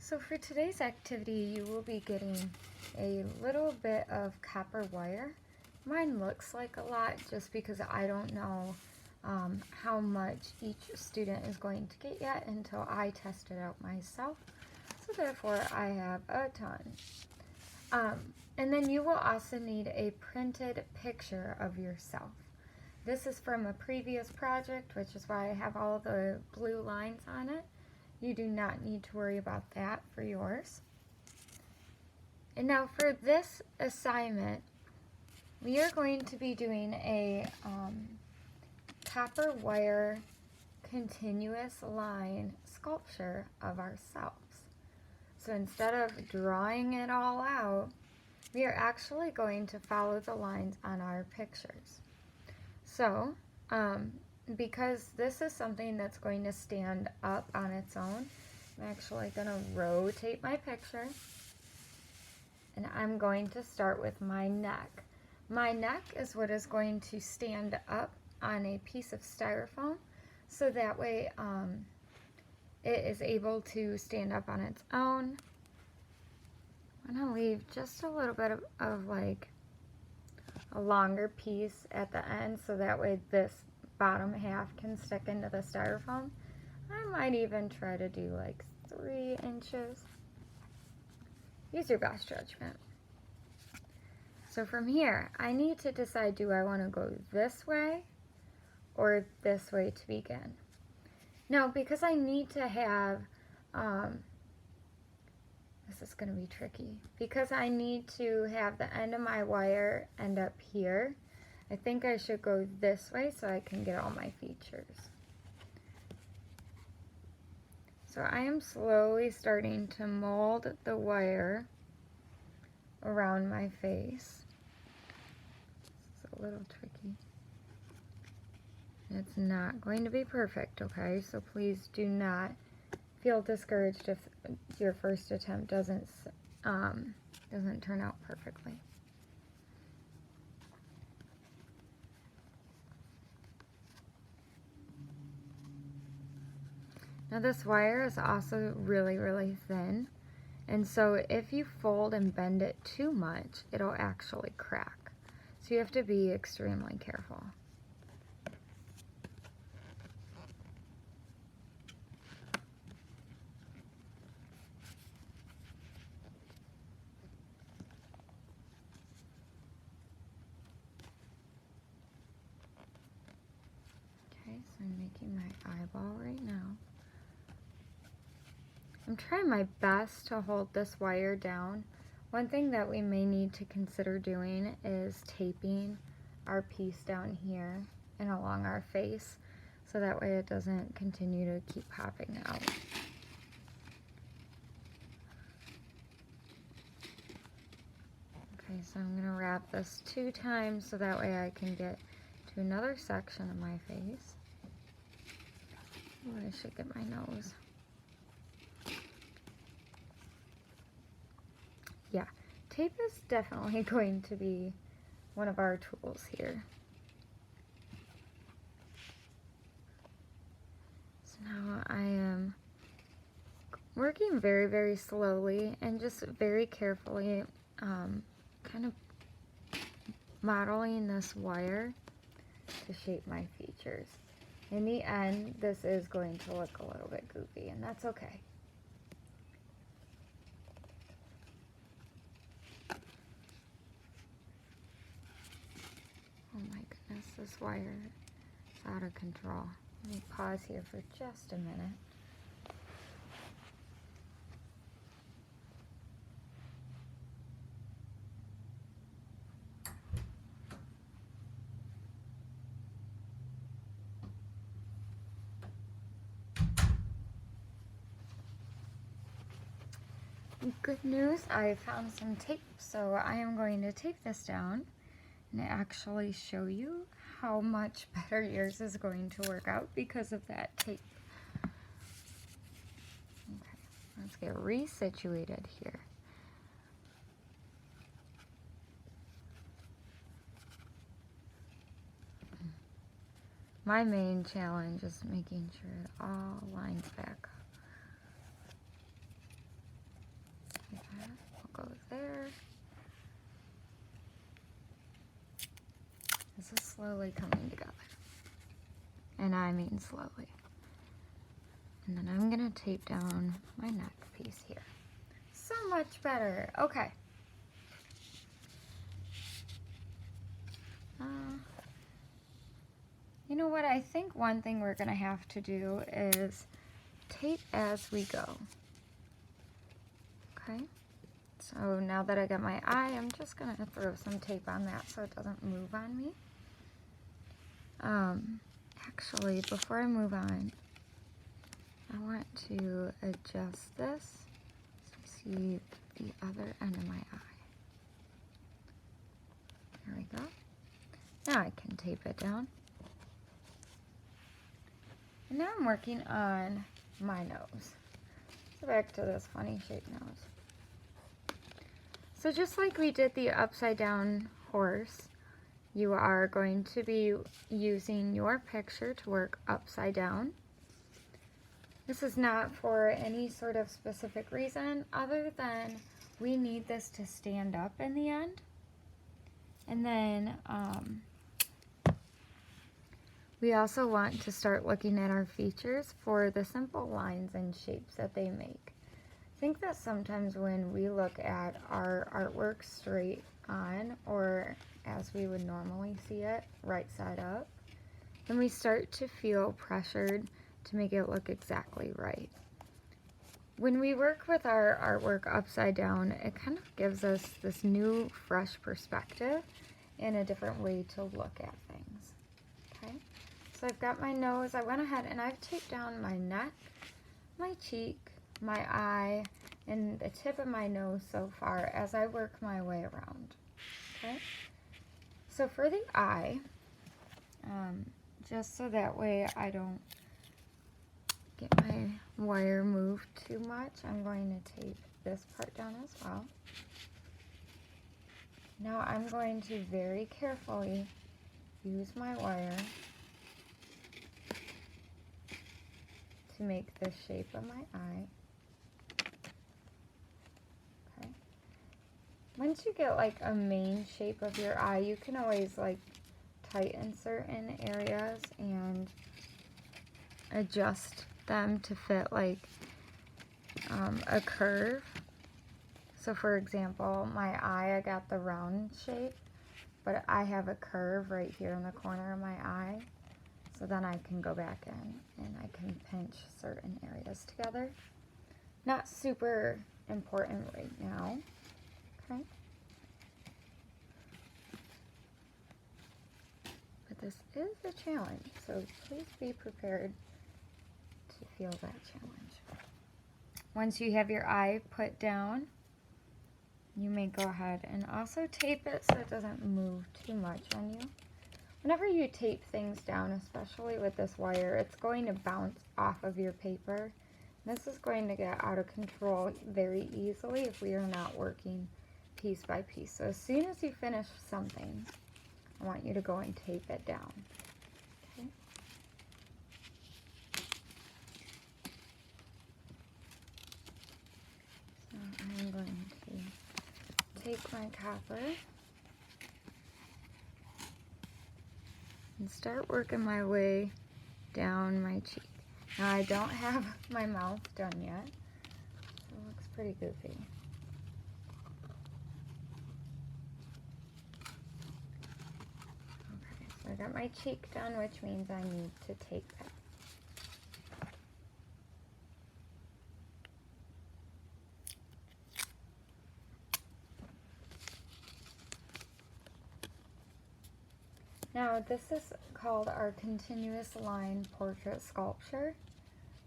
So for today's activity, you will be getting a little bit of copper wire. Mine looks like a lot just because I don't know how much each student is going to get yet until I test it out myself. So therefore I have a ton. And then you will also need a printed picture of yourself. This is from a previous project, which is why I have all the blue lines on it. You do not need to worry about that for yours. And now for this assignment, we are going to be doing a copper wire continuous line sculpture of ourselves. So instead of drawing it all out, we are actually going to follow the lines on our pictures. So, because this is something that's going to stand up on its own, I'm actually going to rotate my picture, and I'm going to start with my neck. My neck is what is going to stand up on a piece of styrofoam, so that way it is able to stand up on its own. I'm going to leave just a little bit of like a longer piece at the end, so that way this bottom half can stick into the styrofoam. I might even try to do like 3 inches. Use your best judgment. So from here, I need to decide, do I want to go this way or this way to begin? Now, because I need to have, this is going to be tricky, because I need to have the end of my wire end up here, I think I should go this way so I can get all my features. So I am slowly starting to mold the wire around my face. It's a little tricky. It's not going to be perfect, okay? So please do not feel discouraged if your first attempt doesn't turn out perfectly. Now this wire is also really, really thin, and so if you fold and bend it too much, it'll actually crack. So you have to be extremely careful. Okay, so I'm making my eyeball right now. I'm trying my best to hold this wire down. One thing that we may need to consider doing is taping our piece down here and along our face, so that way it doesn't continue to keep popping out. Okay, so I'm going to wrap this 2 times so that way I can get to another section of my face. Oh, I should get my nose. Yeah, tape is definitely going to be one of our tools here. So now I am working very, very slowly and just very carefully kind of modeling this wire to shape my features. In the end, this is going to look a little bit goofy, and that's okay. Oh my goodness, this wire is out of control. Let me pause here for just a minute. Good news, I found some tape, so I am going to tape this down and actually show you how much better yours is going to work out because of that tape. Okay, let's get resituated here. My main challenge is making sure it all lines back up. slowly coming together. And I mean slowly. And then I'm gonna tape down my neck piece here. So much better. Okay. You know what? I think one thing we're gonna have to do is tape as we go. Okay. So now that I got my eye, I'm just gonna throw some tape on that so it doesn't move on me. Actually, before I move on, I want to adjust this so you see the other end of my eye. There we go. Now I can tape it down. And now I'm working on my nose. So back to this funny shaped nose. So just like we did the upside down horse, you are going to be using your picture to work upside down. This is not for any sort of specific reason other than we need this to stand up in the end. And then we also want to start looking at our features for the simple lines and shapes that they make. I think that sometimes when we look at our artwork straight on, or as we would normally see it, right side up, then we start to feel pressured to make it look exactly right. When we work with our artwork upside down, it kind of gives us this new, fresh perspective and a different way to look at things. Okay, so I've got my nose. I went ahead and I've taped down my neck, my cheek, my eye, and the tip of my nose so far as I work my way around. Okay, so for the eye, just so that way I don't get my wire moved too much, I'm going to tape this part down as well. Now I'm going to very carefully use my wire to make the shape of my eye. Okay. Once you get like a main shape of your eye, you can always like tighten certain areas and adjust them to fit like a curve. So for example, my eye, I got the round shape, but I have a curve right here in the corner of my eye. So then I can go back in and I can pinch certain areas together. Not super important right now. Okay. But this is a challenge, so please be prepared to feel that challenge. Once you have your eye put down, you may go ahead and also tape it so it doesn't move too much on you. Whenever you tape things down, especially with this wire, it's going to bounce off of your paper. This is going to get out of control very easily if we are not working piece by piece. So as soon as you finish something, I want you to go and tape it down. Okay? So I'm going to take my copper and start working my way down my cheek. Now I don't have my mouth done yet, so it looks pretty goofy. Okay, so I got my cheek done, which means I need to tape it. Now this is called our continuous line portrait sculpture,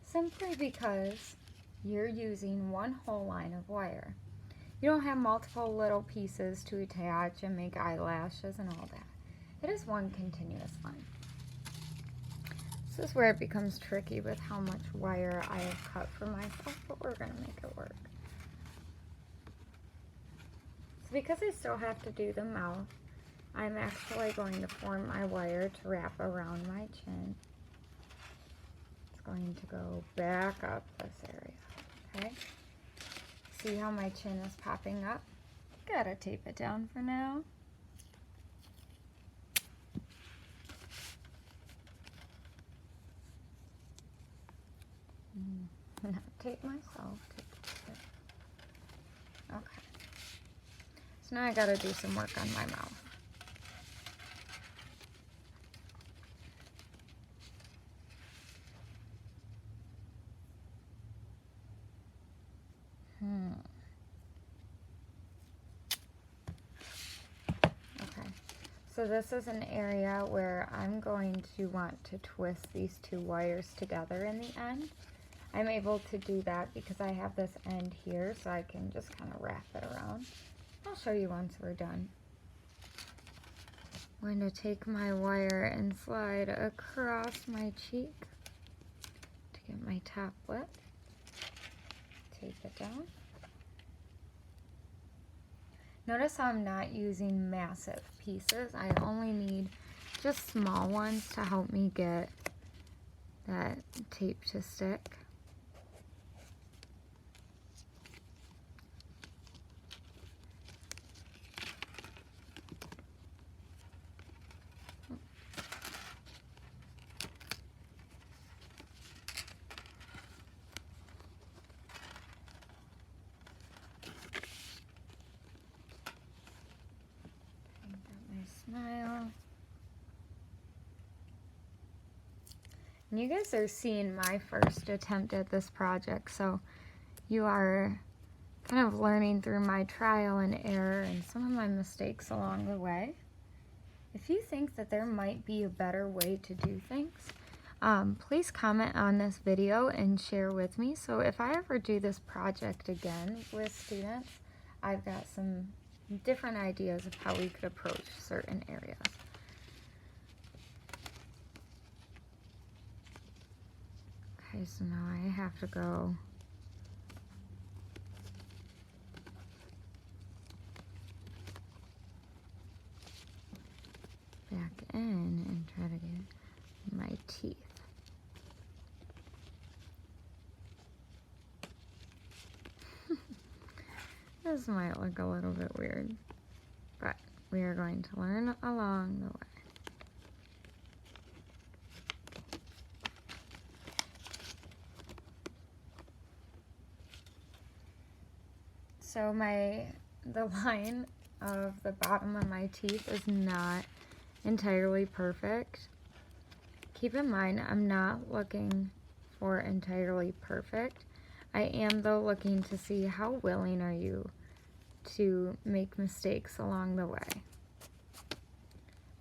simply because you're using one whole line of wire. You don't have multiple little pieces to attach and make eyelashes and all that. It is one continuous line. This is where it becomes tricky with how much wire I have cut for myself, but we're going to make it work. So because I still have to do the mouth, I'm actually going to form my wire to wrap around my chin. It's going to go back up this area, okay? See how my chin is popping up? Gotta tape it down for now. Not tape myself, tape the stick. Okay. So now I gotta do some work on my mouth. Okay. So this is an area where I'm going to want to twist these two wires together in the end. I'm able to do that because I have this end here, so I can just kind of wrap it around. I'll show you once we're done. I'm going to take my wire and slide across my cheek to get my top lip. Tape it down. Notice how I'm not using massive pieces. I only need just small ones to help me get that tape to stick. Smile. And you guys are seeing my first attempt at this project, so you are kind of learning through my trial and error and some of my mistakes along the way. If you think that there might be a better way to do things, please comment on this video and share with me. So if I ever do this project again with students, I've got some different ideas of how we could approach certain areas. Okay, so now I have to go back in and try to get my teeth. This might look a little bit weird, but we are going to learn along the way. So the line of the bottom of my teeth is not entirely perfect. Keep in mind, I'm not looking for entirely perfect. I am though looking to see how willing are you to make mistakes along the way.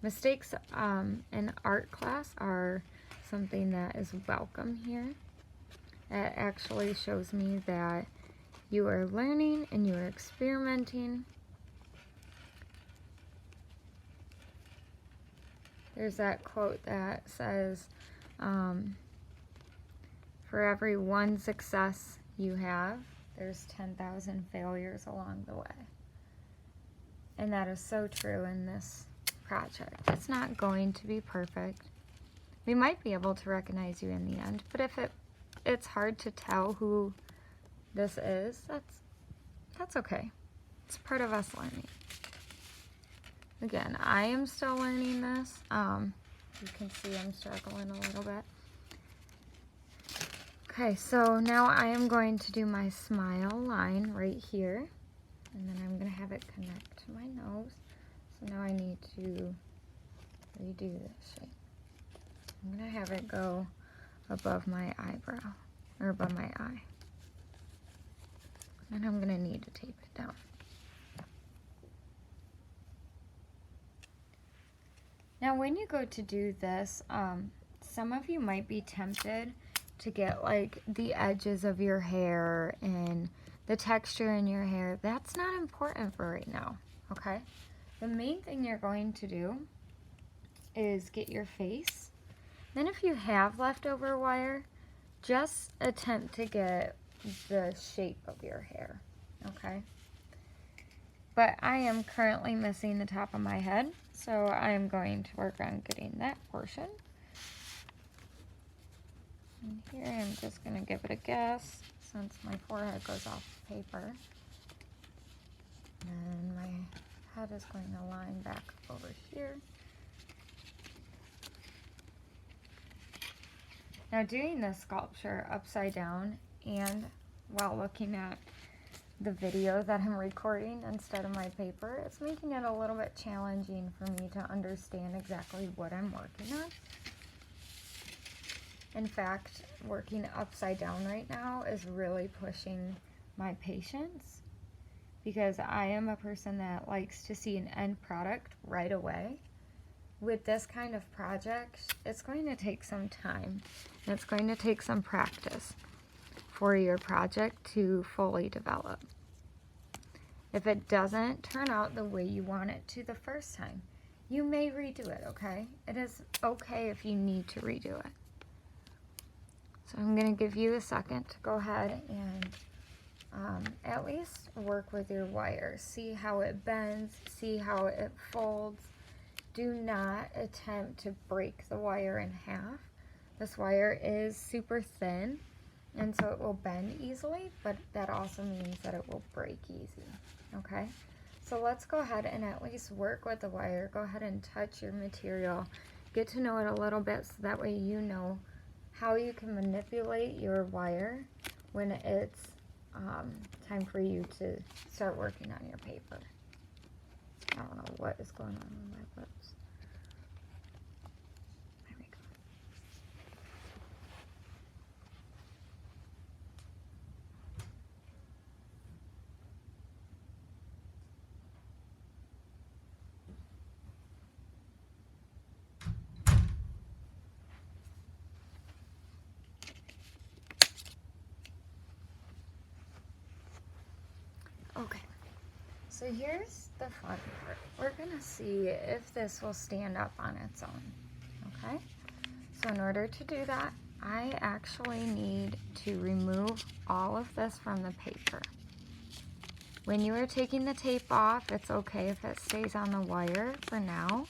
Mistakes in art class are something that is welcome here. It actually shows me that you are learning and you are experimenting. There's that quote that says, for every one success you have, there's 10,000 failures along the way. And that is so true in this project. It's not going to be perfect. We might be able to recognize you in the end, but if it's hard to tell who this is, that's okay. It's part of us learning. Again, I am still learning this. You can see I'm struggling a little bit. Okay, so now I am going to do my smile line right here, and then I'm going to have it connect to my nose. So now I need to redo this shape. I'm going to have it go above my eyebrow, or above my eye. And I'm going to need to tape it down. Now when you go to do this, some of you might be tempted to get like the edges of your hair and the texture in your hair. That's not important for right now, okay? The main thing you're going to do is get your face. Then if you have leftover wire, just attempt to get the shape of your hair, okay? But I am currently missing the top of my head, so I'm going to work on getting that portion. And here I'm just going to give it a guess since my forehead goes off the paper. And my head is going to line back over here. Now doing this sculpture upside down and while looking at the video that I'm recording instead of my paper, it's making it a little bit challenging for me to understand exactly what I'm working on. In fact, working upside down right now is really pushing my patience, because I am a person that likes to see an end product right away. With this kind of project, it's going to take some time, and it's going to take some practice for your project to fully develop. If it doesn't turn out the way you want it to the first time, you may redo it, okay? It is okay if you need to redo it. So I'm going to give you a second to go ahead and at least work with your wire. See how it bends, see how it folds. Do not attempt to break the wire in half. This wire is super thin, and so it will bend easily, but that also means that it will break easy, okay? So let's go ahead and at least work with the wire. Go ahead and touch your material. Get to know it a little bit so that way you know how you can manipulate your wire when it's time for you to start working on your paper. I don't know what is going on with my lips. There we go. Okay. So here's the fun part. We're gonna see if this will stand up on its own, okay? So in order to do that, I actually need to remove all of this from the paper. When you are taking the tape off, it's okay if it stays on the wire for now.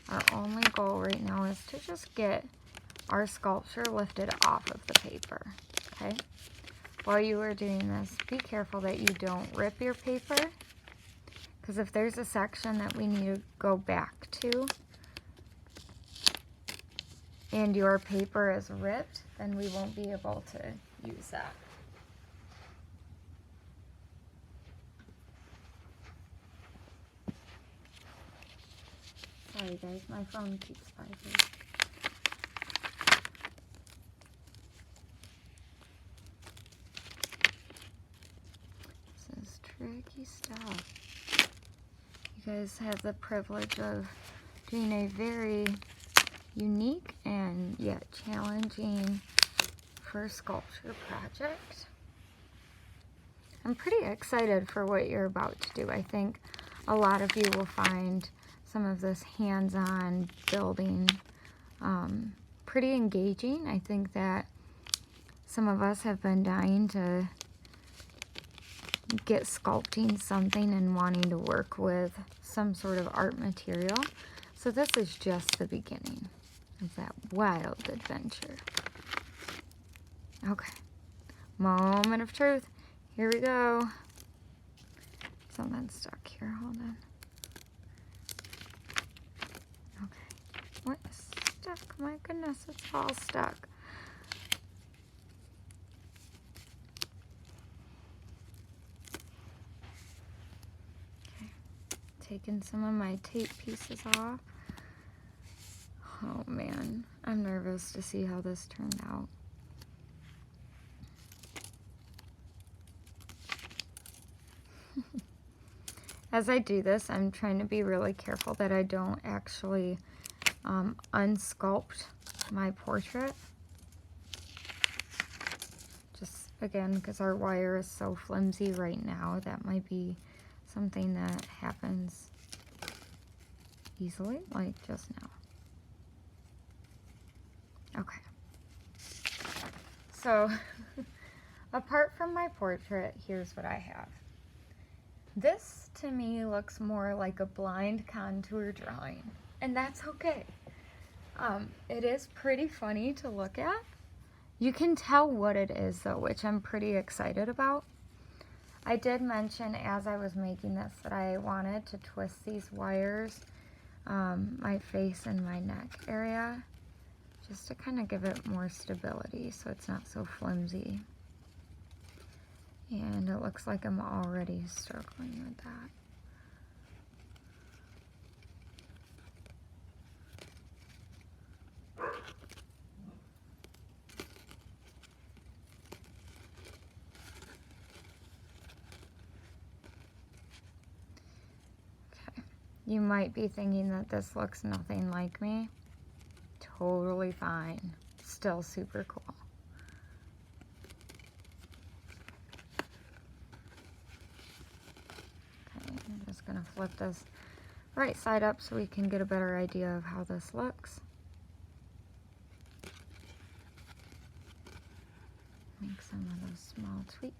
Our only goal right now is to just get our sculpture lifted off of the paper, okay? While you are doing this, be careful that you don't rip your paper, because if there's a section that we need to go back to and your paper is ripped, then we won't be able to use that. Sorry guys, my phone keeps vibrating. This is tricky stuff. You guys have the privilege of doing a very unique and yet challenging first sculpture project. I'm pretty excited for what you're about to do. I think a lot of you will find some of this hands-on building pretty engaging. I think that some of us have been dying to get sculpting something and wanting to work with some sort of art material. So this is just the beginning of that wild adventure. Okay, moment of truth. Here we go. Something's stuck here, hold on. Okay, what is stuck? My goodness, it's all stuck. Okay, taking some of my tape pieces off. Oh man, I'm nervous to see how this turned out. As I do this, I'm trying to be really careful that I don't actually unsculpt my portrait. Just again, because our wire is so flimsy right now, that might be something that happens easily, like just now. Okay. So, apart from my portrait, here's what I have. This, to me, looks more like a blind contour drawing, and that's okay. It is pretty funny to look at. You can tell what it is, though, which I'm pretty excited about. I did mention as I was making this that I wanted to twist these wires, my face and my neck area, just to kind of give it more stability so it's not so flimsy. And it looks like I'm already struggling with that. Okay. You might be thinking that this looks nothing like me. Totally fine. Still super cool. Okay, I'm just gonna flip this right side up so we can get a better idea of how this looks. Make some of those small tweaks.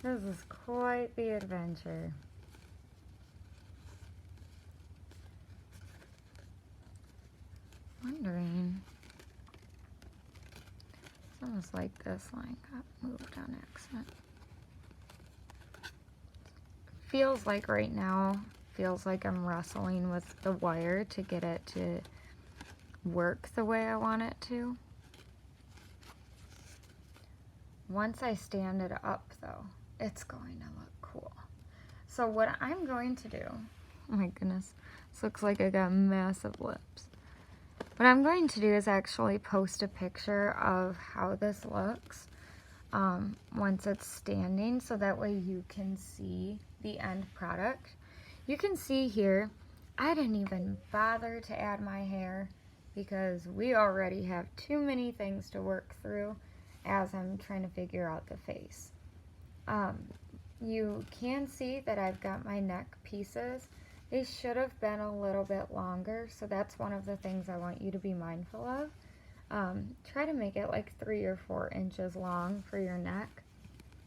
This is quite the adventure. Wondering, it's almost like this line got moved on accident. Feels like right now, feels like I'm wrestling with the wire to get it to work the way I want it to. Once I stand it up though, it's going to look cool. So what I'm going to do, oh my goodness, this looks like I got massive lips. What I'm going to do is actually post a picture of how this looks once it's standing, so that way you can see the end product. You can see here, I didn't even bother to add my hair because we already have too many things to work through as I'm trying to figure out the face. You can see that I've got my neck pieces. They should have been a little bit longer, so that's one of the things I want you to be mindful of. Try to make it like 3 or 4 inches long for your neck,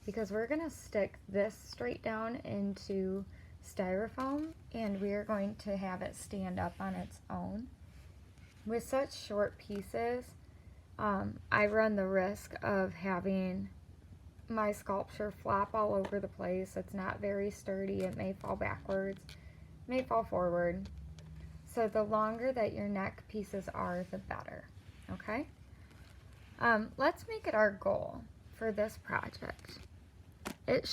because we're going to stick this straight down into styrofoam and we are going to have it stand up on its own. With such short pieces, I run the risk of having my sculpture flop all over the place. It's not very sturdy. It may fall backwards, may fall forward. So the longer that your neck pieces are, the better. Okay? Let's make it our goal for this project. It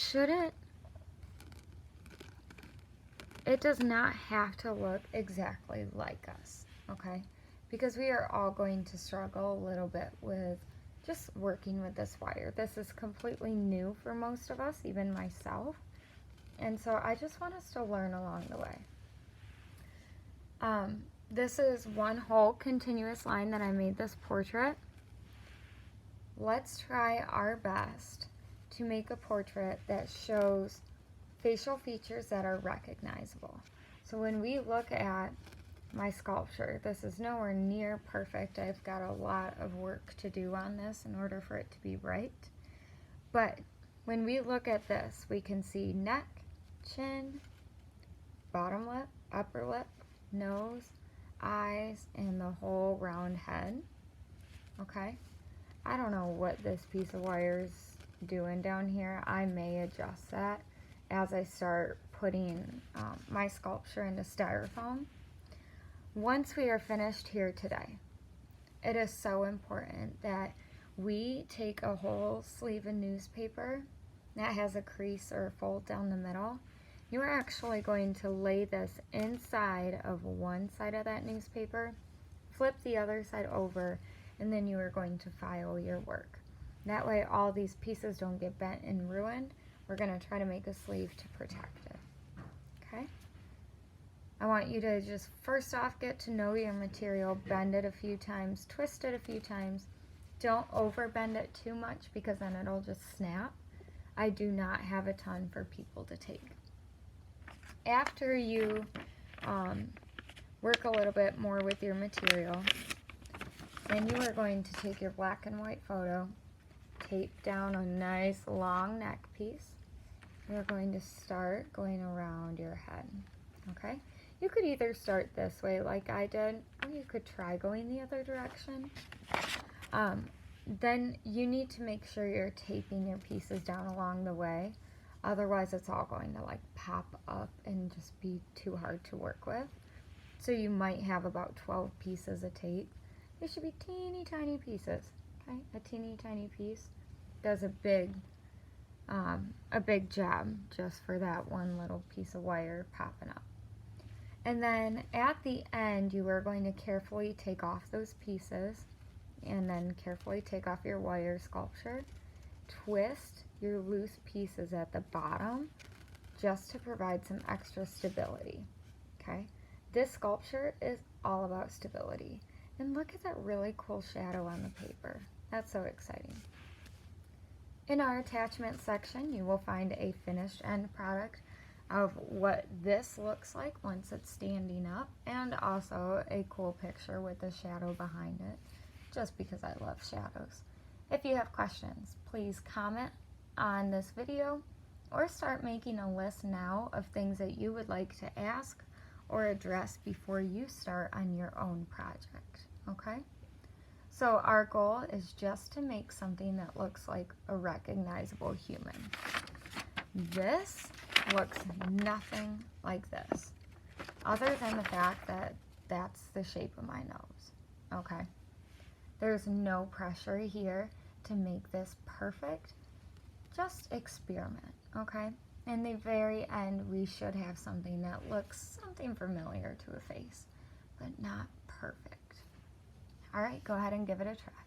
does not have to look exactly like us, okay? Because we are all going to struggle a little bit with just working with this wire. This is completely new for most of us, even myself. And so I just want us to learn along the way. This is one whole continuous line that I made this portrait. Let's try our best to make a portrait that shows facial features that are recognizable. So when we look at my sculpture, this is nowhere near perfect. I've got a lot of work to do on this in order for it to be right. But when we look at this, we can see neck, chin, bottom lip, upper lip, nose, eyes, and the whole round head. Okay? I don't know what this piece of wire is doing down here. I may adjust that as I start putting my sculpture into styrofoam. Once we are finished here today, it is so important that we take a whole sleeve of newspaper that has a crease or a fold down the middle. You are actually going to lay this inside of one side of that newspaper, flip the other side over, and then you are going to file your work. That way all these pieces don't get bent and ruined. We're going to try to make a sleeve to protect it. Okay? I want you to just first off get to know your material, bend it a few times, twist it a few times. Don't over bend it too much because then it'll just snap. I do not have a ton for people to take. After you work a little bit more with your material, then you are going to take your black and white photo, tape down a nice long neck piece. You're going to start going around your head, okay? You could either start this way like I did, or you could try going the other direction. Then you need to make sure you're taping your pieces down along the way. Otherwise, it's all going to like pop up and just be too hard to work with. So you might have about 12 pieces of tape. They should be teeny tiny pieces, Okay, a teeny tiny piece does a big job just for that one little piece of wire popping up. And then at the end, you are going to carefully take off those pieces and then carefully take off your wire sculpture. Twist your loose pieces at the bottom just to provide some extra stability. Okay, this sculpture is all about stability. And look at that really cool shadow on the paper. That's so exciting. In our attachment section, you will find a finished end product of what this looks like once it's standing up, and also a cool picture with the shadow behind it, just because I love shadows. If you have questions, please comment on this video or start making a list now of things that you would like to ask or address before you start on your own project, okay? So our goal is just to make something that looks like a recognizable human. This looks nothing like this, other than the fact that that's the shape of my nose, okay? There's no pressure here to make this perfect. Just experiment, okay? In the very end, we should have something that looks something familiar to a face, but not perfect. All right, go ahead and give it a try.